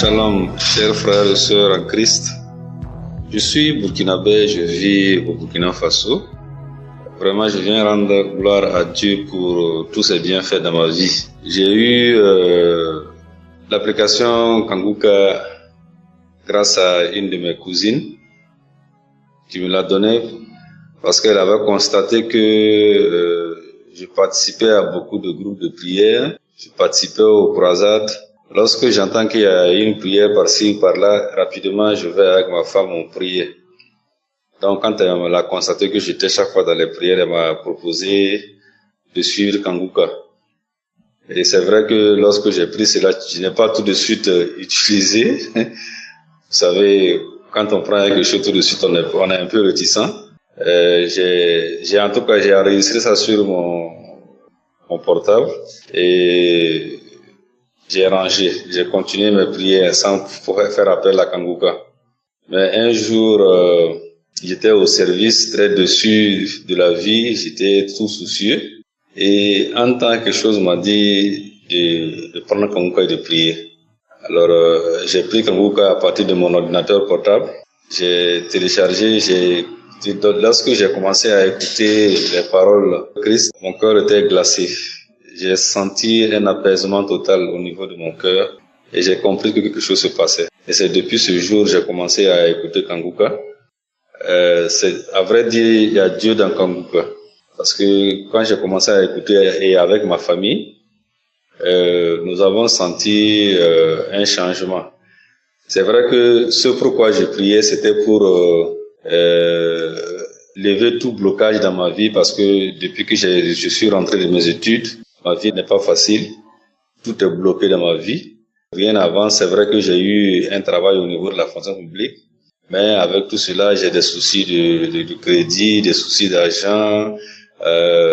Shalom, chers frères et sœurs en Christ. Je suis burkinabé, je vis au Burkina Faso. Vraiment, je viens rendre gloire à Dieu pour tous ses bienfaits dans ma vie. J'ai eu l'application Kanguka grâce à une de mes cousines qui me l'a donnée parce qu'elle avait constaté que je participais à beaucoup de groupes de prière, je participais aux croisades. Lorsque j'entends qu'il y a une prière par-ci, par-là, rapidement, je vais avec ma femme, on prie. Donc, quand elle a constaté que j'étais chaque fois dans les prières, elle m'a proposé de suivre Kanguka. Et c'est vrai que lorsque j'ai pris cela, je n'ai pas tout de suite utilisé. Vous savez, quand on prend quelque chose tout de suite, on est un peu réticent. En tout cas, j'ai enregistré ça sur mon portable et j'ai rangé, j'ai continué mes prières sans faire appel à Kanguka. Mais un jour, j'étais au service, très dessus de la vie, j'étais tout soucieux. Et en temps, quelque chose m'a dit de prendre Kanguka et de prier. Alors, j'ai pris Kanguka à partir de mon ordinateur portable. J'ai téléchargé, lorsque j'ai commencé à écouter les paroles de Christ, mon cœur était glacé. J'ai senti un apaisement total au niveau de mon cœur et j'ai compris que quelque chose se passait. Et c'est depuis ce jour que j'ai commencé à écouter Kanguka. À vrai dire, il y a Dieu dans Kanguka. Parce que quand j'ai commencé à écouter et avec ma famille, nous avons senti un changement. C'est vrai que ce pourquoi j'ai prié, c'était pour lever tout blocage dans ma vie parce que depuis que je suis rentré de mes études, ma vie n'est pas facile, tout est bloqué dans ma vie. Bien avant, c'est vrai que j'ai eu un travail au niveau de la fonction publique, mais avec tout cela, j'ai des soucis de crédit, des soucis d'argent,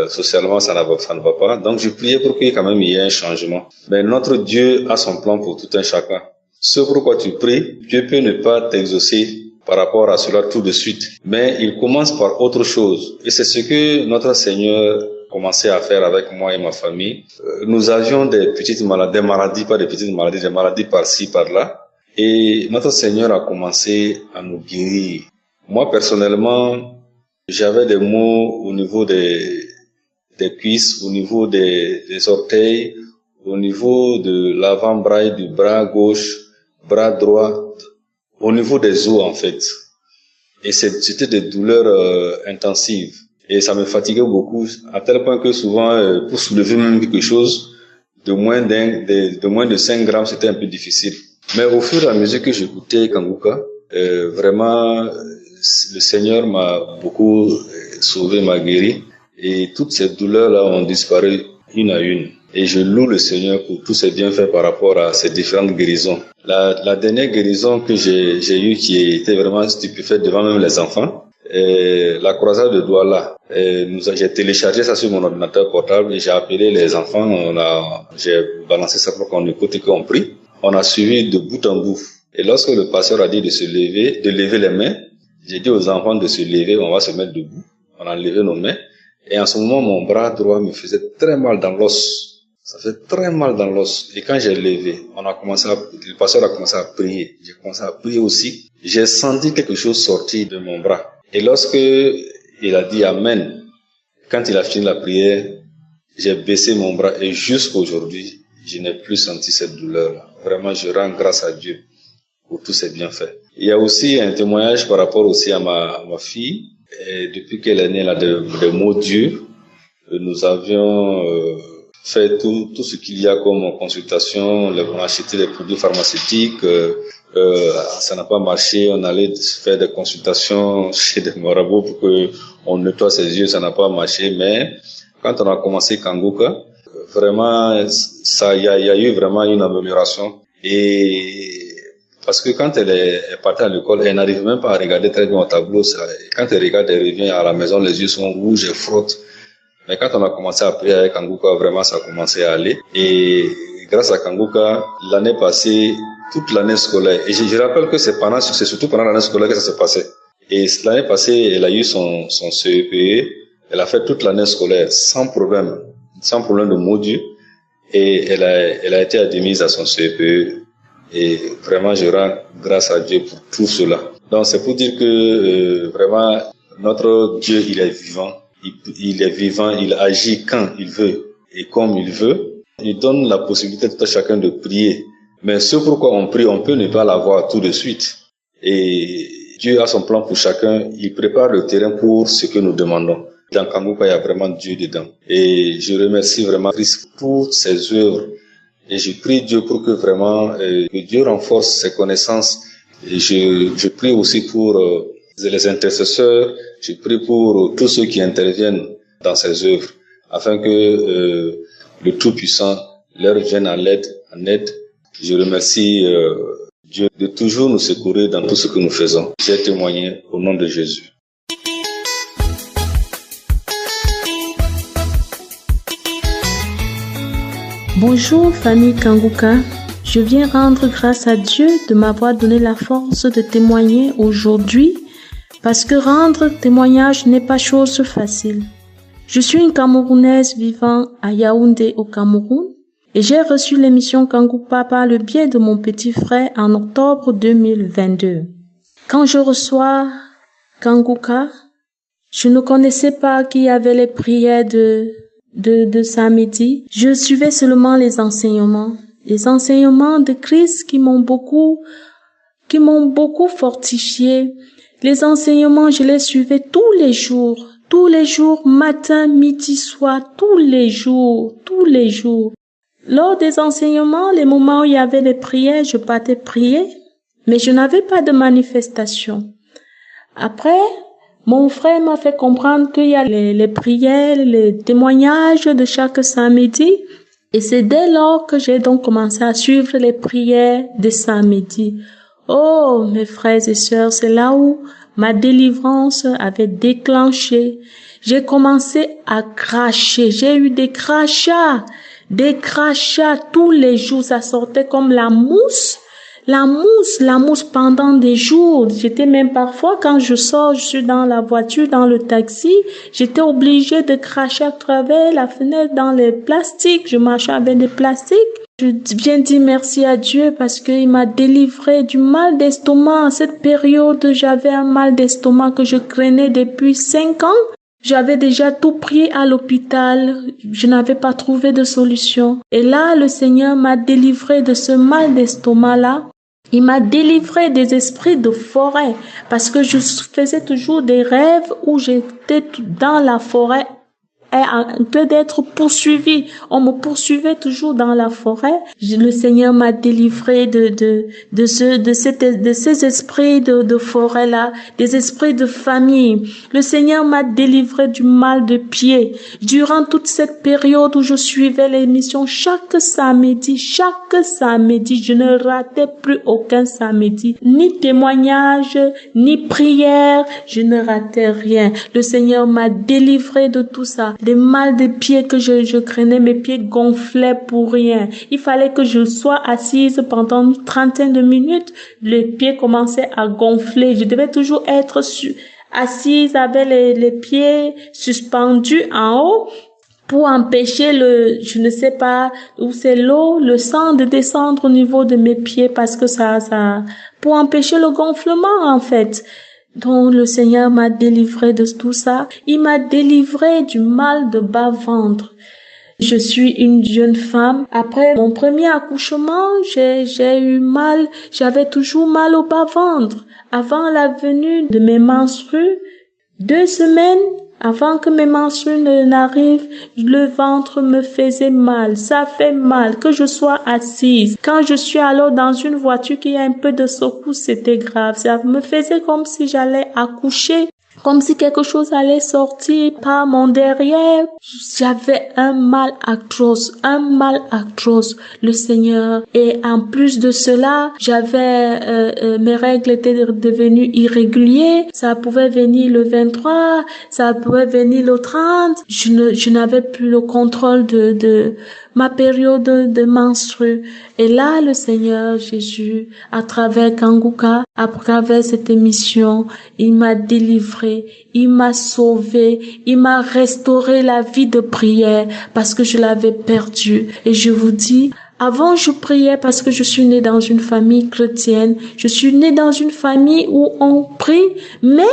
socialement ça ne va pas. Donc je priais pour qu'il quand même y ait un changement. Mais notre Dieu a son plan pour tout un chacun. Ce pourquoi tu pries, Dieu peut ne pas t'exaucer par rapport à cela tout de suite, mais il commence par autre chose. Et c'est ce que notre Seigneur commençait à faire avec moi et ma famille. Nous avions des petites maladies, des maladies par-ci, par-là. Et notre Seigneur a commencé à nous guérir. Moi, personnellement, j'avais des maux au niveau des cuisses, au niveau des orteils, au niveau de l'avant-bras, du bras gauche, bras droit, au niveau des os, en fait. Et c'était des douleurs intensives. Et ça me fatiguait beaucoup, à tel point que souvent, pour soulever même quelque chose de moins de 5 grammes, c'était un peu difficile. Mais au fur et à mesure que j'écoutais Kanguka, vraiment, le Seigneur m'a beaucoup sauvé, m'a guéri. Et toutes ces douleurs-là ont disparu une à une. Et je loue le Seigneur pour tous ses bienfaits par rapport à ces différentes guérisons. La dernière guérison que j'ai eue, qui était vraiment stupéfaite devant même les enfants, la croisade de Douala. J'ai téléchargé ça sur mon ordinateur portable et j'ai appelé les enfants. J'ai balancé ça pour qu'on écoute et qu'on prie. On a suivi de bout en bout. Et lorsque le pasteur a dit de lever les mains, j'ai dit aux enfants de se lever, on va se mettre debout. On a levé nos mains. Et en ce moment, mon bras droit me faisait très mal dans l'os. Ça fait très mal dans l'os. Et quand j'ai levé, le pasteur a commencé à prier. J'ai commencé à prier aussi. J'ai senti quelque chose sortir de mon bras. Et lorsque il a dit Amen, quand il a fini la prière, j'ai baissé mon bras et jusqu'aujourd'hui, je n'ai plus senti cette douleur-là. Vraiment, je rends grâce à Dieu pour tous ses bienfaits. Il y a aussi un témoignage par rapport aussi à ma fille. Et depuis qu'elle est née, elle a des mots durs. Nous avions fait tout ce qu'il y a comme consultation. On a acheté des produits pharmaceutiques. Ça n'a pas marché. On allait faire des consultations chez des marabouts pour qu'on nettoie ses yeux. Ça n'a pas marché. Mais quand on a commencé Kanguka, vraiment, il y a eu vraiment une amélioration. Et parce que quand elle est partie à l'école, elle n'arrive même pas à regarder très bien au tableau. Quand elle regarde, elle revient à la maison, les yeux sont rouges, elle frotte. Mais quand on a commencé à prier avec Kanguka, vraiment, ça a commencé à aller. Et grâce à Kanguka, l'année passée, toute l'année scolaire, et je rappelle que c'est surtout pendant l'année scolaire que ça s'est passé. Et l'année passée, elle a eu son CEPE, elle a fait toute l'année scolaire sans problème de mots durs. Et elle a été admise à son CEPE Et vraiment, je rends grâce à Dieu pour tout cela. Donc, c'est pour dire que vraiment, notre Dieu, il est vivant. Il est vivant, il agit quand il veut et comme il veut. Il donne la possibilité à tout chacun de prier. Mais ce pourquoi on prie, on peut ne pas l'avoir tout de suite. Et Dieu a son plan pour chacun. Il prépare le terrain pour ce que nous demandons. Dans Kangouka, il y a vraiment Dieu dedans. Et je remercie vraiment Christ pour toutes ses œuvres. Et je prie Dieu pour que vraiment que Dieu renforce ses connaissances. Et je prie aussi pour les intercesseurs. Je prie pour tous ceux qui interviennent dans ses œuvres, afin que le Tout-Puissant leur vienne en aide. Je remercie Dieu de toujours nous secourir dans tout ce que nous faisons. J'ai témoigné au nom de Jésus. Bonjour famille Kangouka, je viens rendre grâce à Dieu de m'avoir donné la force de témoigner aujourd'hui parce que rendre témoignage n'est pas chose facile. Je suis une Camerounaise vivant à Yaoundé au Cameroun et j'ai reçu l'émission Kangouka par le biais de mon petit frère en octobre 2022. Quand je reçois Kangouka, je ne connaissais pas qu'il y avait les prières de samedi. Je suivais seulement les enseignements de Christ qui m'ont beaucoup fortifié. Les enseignements, je les suivais tous les jours, matin, midi, soir, tous les jours. Lors des enseignements, les moments où il y avait les prières, je partais prier, mais je n'avais pas de manifestation. Après, mon frère m'a fait comprendre qu'il y a les prières, les témoignages de chaque samedi. Et c'est dès lors que j'ai donc commencé à suivre les prières de samedi. Oh, mes frères et sœurs, c'est là où ma délivrance avait déclenché. J'ai commencé à cracher. J'ai eu des crachats tous les jours. Ça sortait comme la mousse pendant des jours. J'étais même parfois, quand je sors, je suis dans la voiture, dans le taxi, j'étais obligée de cracher à travers la fenêtre dans les plastiques. Je marchais avec des plastiques. Je viens dire merci à Dieu parce qu'il m'a délivré du mal d'estomac. À cette période, j'avais un mal d'estomac que je craignais depuis 5 ans. J'avais déjà tout pris à l'hôpital. Je n'avais pas trouvé de solution. Et là, le Seigneur m'a délivré de ce mal d'estomac-là. Il m'a délivré des esprits de forêt parce que je faisais toujours des rêves où j'étais dans la forêt en train d'être poursuivi. On me poursuivait toujours dans la forêt. Le Seigneur m'a délivré de ces esprits de forêt là, des esprits de famille. Le Seigneur m'a délivré du mal de pied. Durant toute cette période où je suivais l'émission chaque samedi, je ne ratais plus aucun samedi, ni témoignage, ni prière, je ne ratais rien. Le Seigneur m'a délivré de tout ça. Les mal de pieds que je craignais, mes pieds gonflaient pour rien. Il fallait que je sois assise pendant une trentaine de minutes. Les pieds commençaient à gonfler. Je devais toujours être assise avec les pieds suspendus en haut pour empêcher je ne sais pas où c'est le sang de descendre au niveau de mes pieds parce que pour empêcher le gonflement en fait. Donc le Seigneur m'a délivré de tout ça. Il m'a délivré du mal de bas-ventre. Je suis une jeune femme. Après mon premier accouchement, j'ai eu mal. J'avais toujours mal au bas-ventre. Avant la venue de mes menstrues, 2 semaines avant que mes menstrues n'arrivent, le ventre me faisait mal. Ça fait mal que je sois assise. Quand je suis alors dans une voiture qui a un peu de secousse, c'était grave. Ça me faisait comme si j'allais accoucher. Comme si quelque chose allait sortir par mon derrière. J'avais un mal atroce. Le Seigneur. Et en plus de cela, mes règles étaient devenues irrégulières. Ça pouvait venir le 23, ça pouvait venir le 30. Je n'avais plus le contrôle de ma période de menstrue. Et là, le Seigneur Jésus, à travers Kangouka, à travers cette émission, il m'a délivré, il m'a sauvé, il m'a restauré la vie de prière parce que je l'avais perdue. Et je vous dis, Avant, je priais parce que je suis née dans une famille chrétienne. Je suis née dans une famille où on prie, mais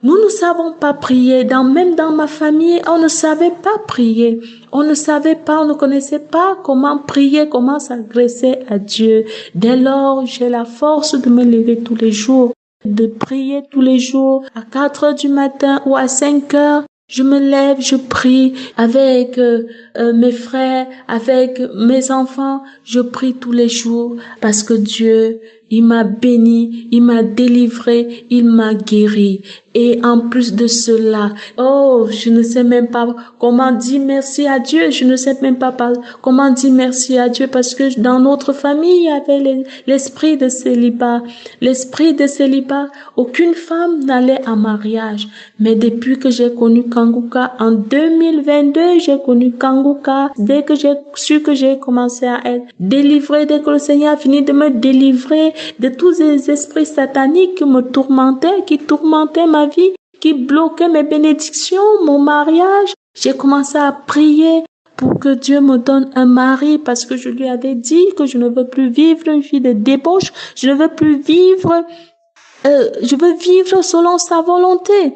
nous ne savons pas prier. Même dans ma famille, on ne savait pas prier. On ne savait pas, on ne connaissait pas comment prier, comment s'adresser à Dieu. Dès lors, j'ai la force de me lever tous les jours, de prier tous les jours à 4 heures du matin ou à 5 heures. Je me lève, je prie avec mes frères, avec mes enfants. Je prie tous les jours parce que Dieu, il m'a béni, il m'a délivré, il m'a guéri. Et en plus de cela, je ne sais même pas comment dire merci à Dieu. Je ne sais même pas comment dire merci à Dieu parce que dans notre famille, il y avait l'esprit de célibat. L'esprit de célibat, aucune femme n'allait en mariage. Mais depuis que j'ai connu Kanguka, en 2022, j'ai connu Kanguka. Dès que j'ai su que j'ai commencé à être délivrée, dès que le Seigneur a fini de me délivrer de tous ces esprits sataniques qui me tourmentaient, qui tourmentaient ma vie, qui bloquaient mes bénédictions, mon mariage, j'ai commencé à prier pour que Dieu me donne un mari parce que je lui avais dit que je ne veux plus vivre une vie de débauche, je ne veux plus vivre, je veux vivre selon sa volonté.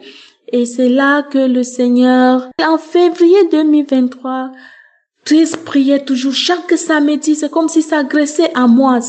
Et c'est là que le Seigneur, en février 2023, Christ priait toujours chaque samedi, c'est comme s'il s'agressait à moi.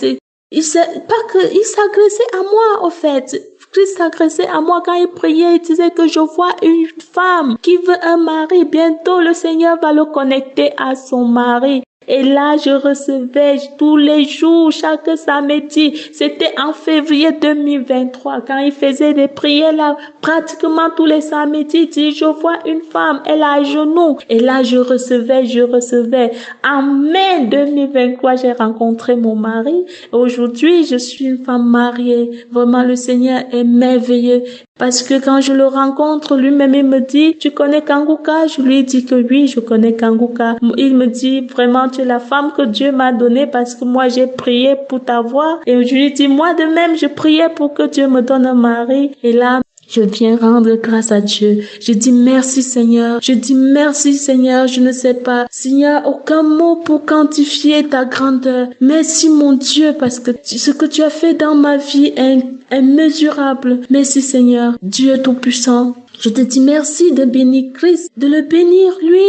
Il s'agressait à moi, au fait. Christ s'agressait à moi quand il priait, il disait que je vois une femme qui veut un mari. Bientôt, le Seigneur va le connecter à son mari. Et là, je recevais tous les jours, chaque samedi. C'était en février 2023, quand il faisait des prières là, pratiquement tous les samedis. Il dit, je vois une femme, elle a à genoux. Et là, je recevais. En mai 2023, j'ai rencontré mon mari. Aujourd'hui, je suis une femme mariée. Vraiment, le Seigneur est merveilleux. Parce que quand je le rencontre, lui-même, il me dit, tu connais Kanguka? Je lui dis que oui, je connais Kanguka. Il me dit, vraiment, tu es la femme que Dieu m'a donnée parce que moi, j'ai prié pour t'avoir. Et je lui dis, moi de même, je priais pour que Dieu me donne un mari. Et là, je viens rendre grâce à Dieu. Je dis merci Seigneur. Je dis merci Seigneur. Je ne sais pas. S'il n'y a aucun mot pour quantifier ta grandeur. Merci mon Dieu parce que ce que tu as fait dans ma vie est immesurable. Merci Seigneur. Dieu Tout-Puissant. Je te dis merci de bénir Christ, de le bénir lui,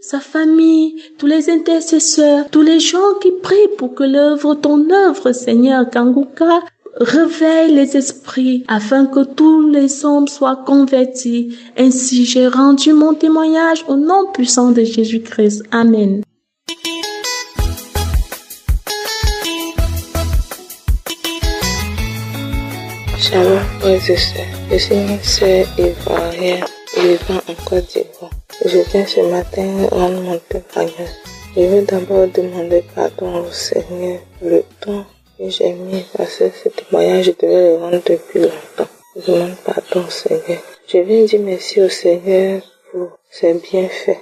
sa famille, tous les intercesseurs, tous les gens qui prient pour que ton œuvre Seigneur Kanguka, réveille les esprits afin que tous les hommes soient convertis. Ainsi, j'ai rendu mon témoignage au nom puissant de Jésus-Christ. Amen. Shalom, frères et sœurs. Je suis une sœur ivoirienne vivant en Côte d'Ivoire. Je viens ce matin rendre mon témoignage. Je veux d'abord demander pardon au Seigneur le temps que j'ai mis parce que ce témoignage, je devais le rendre depuis longtemps. Je demande pardon au Seigneur. Je viens dire merci au Seigneur pour ses bienfaits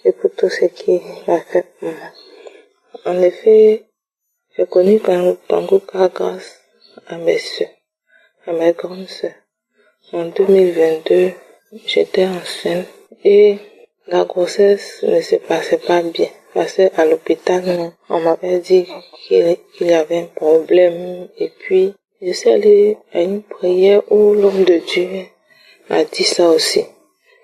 et pour tout ce qu'il a fait pour moi. En effet, j'ai connu Kanguka grâce à mes sœurs, à mes grandes sœurs. En 2022, j'étais enceinte et la grossesse ne se passait pas bien. Parce qu'à l'hôpital, on m'avait dit qu'il y avait un problème. Et puis, je suis allée à une prière où l'homme de Dieu m'a dit ça aussi,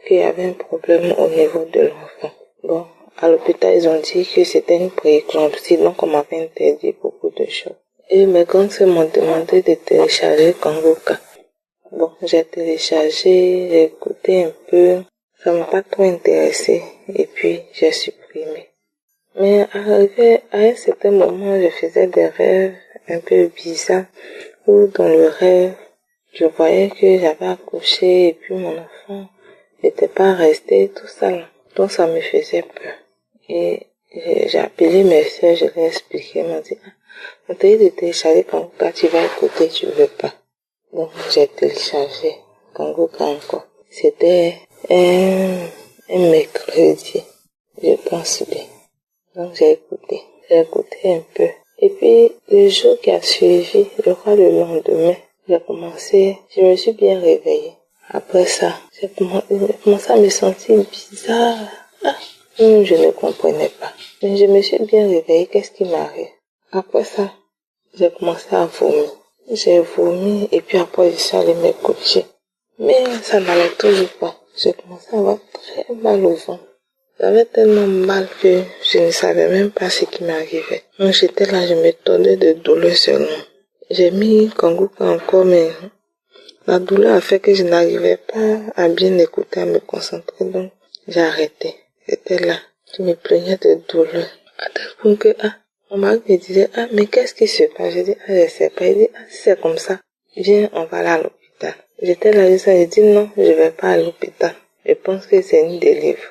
qu'il y avait un problème au niveau de l'enfant. Bon, à l'hôpital, ils ont dit que c'était une prééclampsie, donc on m'avait interdit beaucoup de choses. Et mes grandes sœurs m'ont demandé de télécharger Kanguka. Bon, j'ai téléchargé, j'ai écouté un peu, ça m'a pas trop intéressé, et puis j'ai supprimé. Mais arrivé à un certain moment, je faisais des rêves un peu bizarres, où dans le rêve, je voyais que j'avais accouché, et puis mon enfant n'était pas resté, tout ça là. Donc ça me faisait peur. Et j'ai appelé mes soeurs, je leur ai expliqué, elles m'ont dit, on t'a dit de télécharger Kanguka, tu vas écouter, tu veux pas. Donc j'ai téléchargé Kanguka encore. C'était un mercredi, je pense bien. Donc j'ai écouté un peu. Et puis le jour qui a suivi, je crois le lendemain, je me suis bien réveillée. Après ça, j'ai commencé à me sentir bizarre. Je ne comprenais pas. Mais je me suis bien réveillée, qu'est-ce qui m'arrive? Après ça, j'ai commencé à vomir. J'ai vomi et puis après je suis allée me coucher. Mais ça n'allait toujours pas. J'ai commencé à avoir très mal au ventre. J'avais tellement mal que je ne savais même pas ce qui m'arrivait. Donc j'étais là, je me tordais de douleur seulement. J'ai mis Kangourka encore, mais la douleur a fait que je n'arrivais pas à bien écouter, à me concentrer. Donc j'ai arrêté. J'étais là, je me plaignais de douleur. À tel point que, mon mari me disait, mais qu'est-ce qui se passe? Je dis, je sais pas. Il dit, si c'est comme ça, viens, on va aller à l'hôpital. J'étais là, j'ai dit, non, je vais pas à l'hôpital. Je pense que c'est une délivre.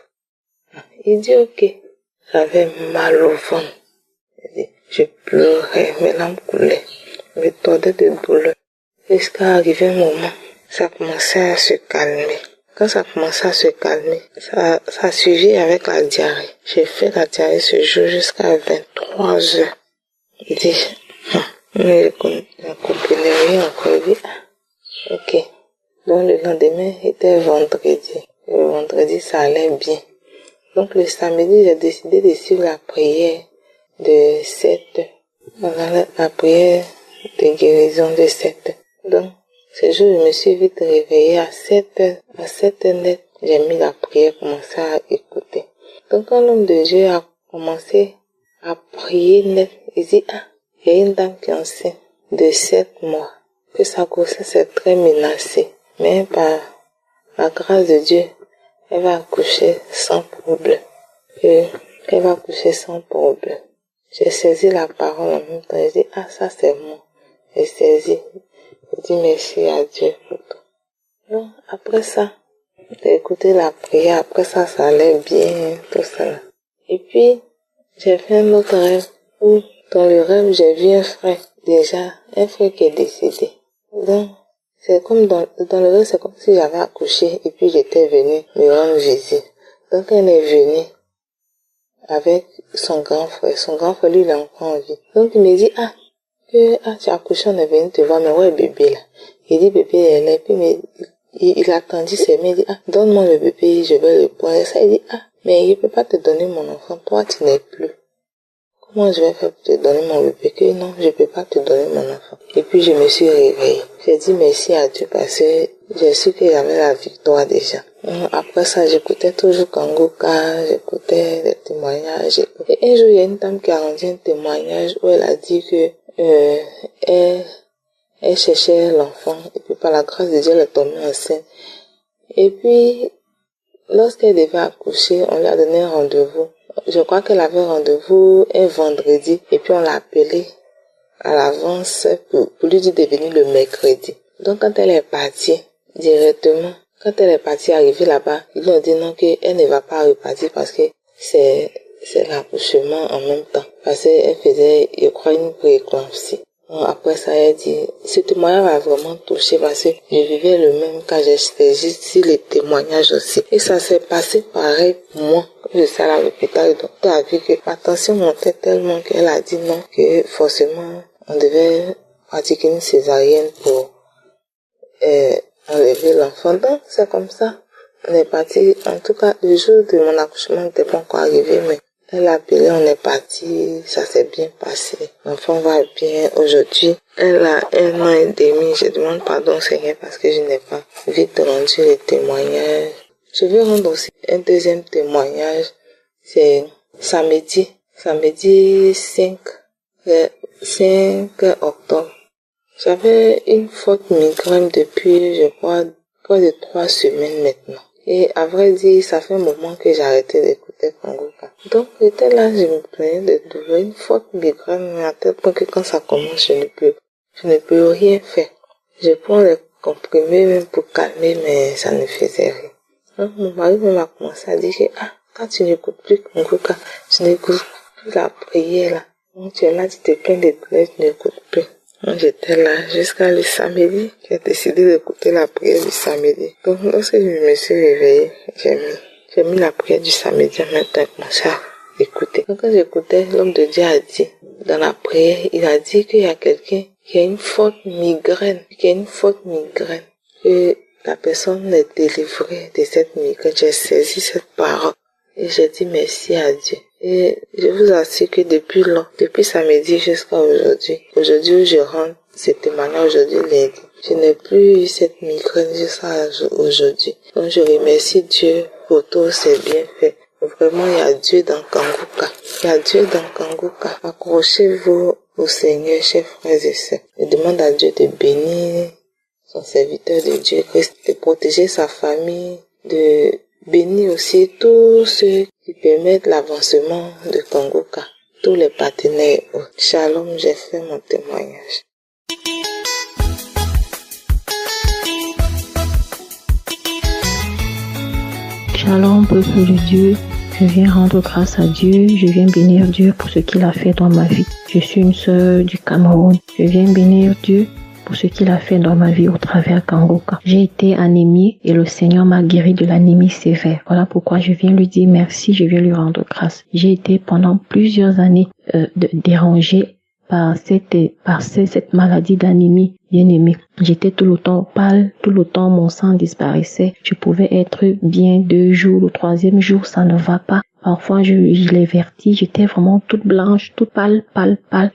Il dit, ok. J'avais mal au ventre. Je pleurais, mes larmes coulaient. Je me tordais de douleur. Jusqu'à arriver un moment, ça commençait à se calmer. Quand ça commençait à se calmer, ça a suivi avec la diarrhée. J'ai fait la diarrhée ce jour jusqu'à 23 heures. Il dit, mais je ne comprenais rien encore. Il dit, ok. Donc le lendemain était vendredi. Le vendredi, ça allait bien. Donc le samedi, j'ai décidé de suivre la prière de 7 heures. Voilà, la prière de guérison de 7 heures. Donc, ce jour, je me suis vite réveillée à 7 heures. À 7 heures net, j'ai mis la prière, commencé à écouter. Donc, quand l'homme de Dieu a commencé à prier net, il dit, il y a une dame qui est enceinte de 7 mois, que sa grossesse est très menacée. Mais par la grâce de Dieu, elle va accoucher sans problème. Elle va accoucher sans problème. J'ai saisi la parole en même temps. J'ai dit, ça c'est moi. J'ai saisi. J'ai dit merci à Dieu pour tout. Donc, après ça, j'ai écouté la prière. Après ça, ça allait bien, tout ça. Et puis, j'ai fait un autre rêve où, dans le rêve, j'ai vu un frère. Déjà, un frère qui est décédé. Donc, c'est comme dans le rêve, c'est comme si j'avais accouché et puis j'étais venue me rendre visite. Donc, elle est venue avec son grand frère. Son grand frère, lui, il est encore en vie. Donc, il me dit, tu as accouché, on est venu te voir, mais où est bébé, là? Il dit, bébé, elle est, puis il attendit ses mains, il dit, donne-moi le bébé, je vais le prendre. Ça, il dit, mais il peut pas te donner mon enfant, toi, tu n'es plus. Comment je vais faire pour te donner mon bébé? Que non, je peux pas te donner mon enfant. Et puis, je me suis réveillée. J'ai dit merci à Dieu parce que j'ai su qu'il y avait la victoire déjà. Après ça, j'écoutais toujours Kangourka, j'écoutais les témoignages. Et un jour, il y a une dame qui a rendu un témoignage où elle a dit que elle cherchait l'enfant. Et puis, par la grâce de Dieu, elle est tombée enceinte. Et puis, lorsqu'elle devait accoucher, on lui a donné un rendez-vous. Je crois qu'elle avait rendez-vous un vendredi. Et puis, on l'a appelée à l'avance pour lui dire de venir le mercredi. Donc, quand elle est partie, directement, quand elle est partie arriver là-bas, ils lui ont dit non, qu'elle ne va pas repartir parce que c'est l'accouchement en même temps. Parce qu'elle faisait, je crois, une prééclampsie. Après ça, elle dit, ce témoignage m'a vraiment touché parce que je vivais le même cas, j'ai saisi les témoignages aussi. Et ça s'est passé pareil pour moi. Quand je suis allée à l'hôpital, le docteur a vu que ma tension montait tellement qu'elle a dit non, que forcément, on devait pratiquer une césarienne pour enlever l'enfant. Donc, c'est comme ça. On est parti, en tout cas, le jour de mon accouchement n'était pas encore arrivé, mais elle a appelé, on est parti, ça s'est bien passé. L'enfant va bien. Aujourd'hui, elle a 1 an et demi. Je demande pardon, Seigneur, parce que je n'ai pas vite rendu les témoignages. Je vais rendre aussi un deuxième témoignage. C'est samedi 5 octobre. J'avais une forte migraine depuis, je crois, près de 3 semaines maintenant. Et à vrai dire, ça fait un moment que j'ai arrêté d'écouter Kangourka. Donc, j'étais là, je me plaignais de douleur, une forte migraine, à tel point que quand ça commence, je ne peux rien faire. Je prends les comprimés même pour calmer, mais ça ne faisait rien. Donc, mon mari même a commencé à dire que, quand tu n'écoutes plus Kangourka, tu n'écoutes plus la prière là. Donc, tu es là, tu te plains de douleur, tu n'écoutes plus. Donc, j'étais là jusqu'à le samedi. J'ai décidé d'écouter la prière du samedi. Donc, lorsque je me suis réveillée, j'ai mis la prière du samedi en même temps et commencé à écouter. Donc, quand j'écoutais, l'homme de Dieu a dit, dans la prière, il a dit qu'il y a quelqu'un qui a une forte migraine, que la personne est délivrée de cette migraine. J'ai saisi cette parole. et j'ai dit merci à Dieu. Et je vous assure que depuis samedi jusqu'à aujourd'hui où je rentre, c'était maintenant aujourd'hui lundi, je n'ai plus eu cette migraine jusqu'à aujourd'hui. Donc je remercie Dieu pour tous ses bienfaits. Vraiment, il y a Dieu dans Kanguka. Il y a Dieu dans Kanguka. Accrochez-vous au Seigneur, chers frères et sœurs. Je demande à Dieu de bénir son serviteur de Dieu, de protéger sa famille, de bénir aussi tous ceux qui permettent l'avancement de Kanguka, tous les partenaires. Shalom, j'ai fait mon témoignage. Shalom, peuple de Dieu. Je viens rendre grâce à Dieu, je viens bénir Dieu pour ce qu'il a fait dans ma vie. Je suis une sœur du Cameroun. Je viens bénir Dieu pour ce qu'il a fait dans ma vie au travers Kanguka. J'ai été anémie et le Seigneur m'a guéri de l'anémie sévère. Voilà pourquoi je viens lui dire merci, je viens lui rendre grâce. J'ai été pendant plusieurs années dérangée par cette maladie d'anémie bien-aimée. J'étais tout le temps pâle, tout le temps mon sang disparaissait. Je pouvais être bien 2 jours, le 3e jour ça ne va pas. Parfois je les vertige, j'étais vraiment toute blanche, toute pâle.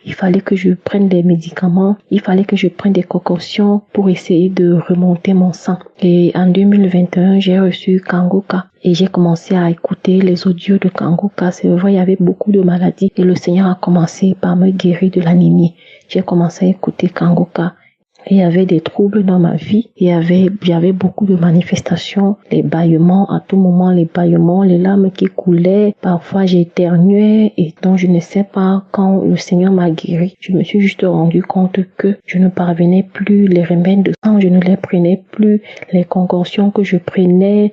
Il fallait que je prenne des médicaments, il fallait que je prenne des concoctions pour essayer de remonter mon sang. Et en 2021, j'ai reçu Kanguka et j'ai commencé à écouter les audios de Kanguka. C'est vrai, il y avait beaucoup de maladies et le Seigneur a commencé par me guérir de l'anémie. J'ai commencé à écouter Kanguka. Il y avait des troubles dans ma vie, il y avait beaucoup de manifestations, les bâillements, à tout moment les bâillements, les larmes qui coulaient, parfois j'éternuais et donc je ne sais pas quand le Seigneur m'a guéri. Je me suis juste rendu compte que je ne parvenais plus, les remèdes de sang, je ne les prenais plus, les concoctions que je prenais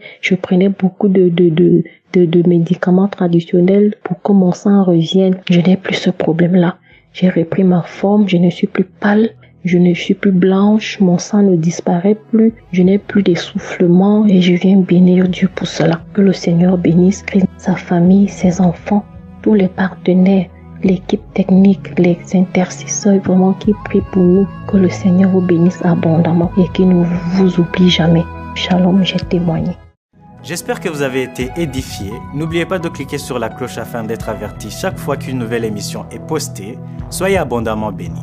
beaucoup de médicaments traditionnels pour que mon sang revienne. Je n'ai plus ce problème-là. J'ai repris ma forme, je ne suis plus pâle. Je ne suis plus blanche, mon sang ne disparaît plus, je n'ai plus d'essoufflement et je viens bénir Dieu pour cela. Que le Seigneur bénisse sa famille, ses enfants, tous les partenaires, l'équipe technique, les intercesseurs vraiment qui prient pour nous. Que le Seigneur vous bénisse abondamment et qu'il ne vous oublie jamais. Shalom, j'ai témoigné. J'espère que vous avez été édifiés. N'oubliez pas de cliquer sur la cloche afin d'être averti chaque fois qu'une nouvelle émission est postée. Soyez abondamment bénis.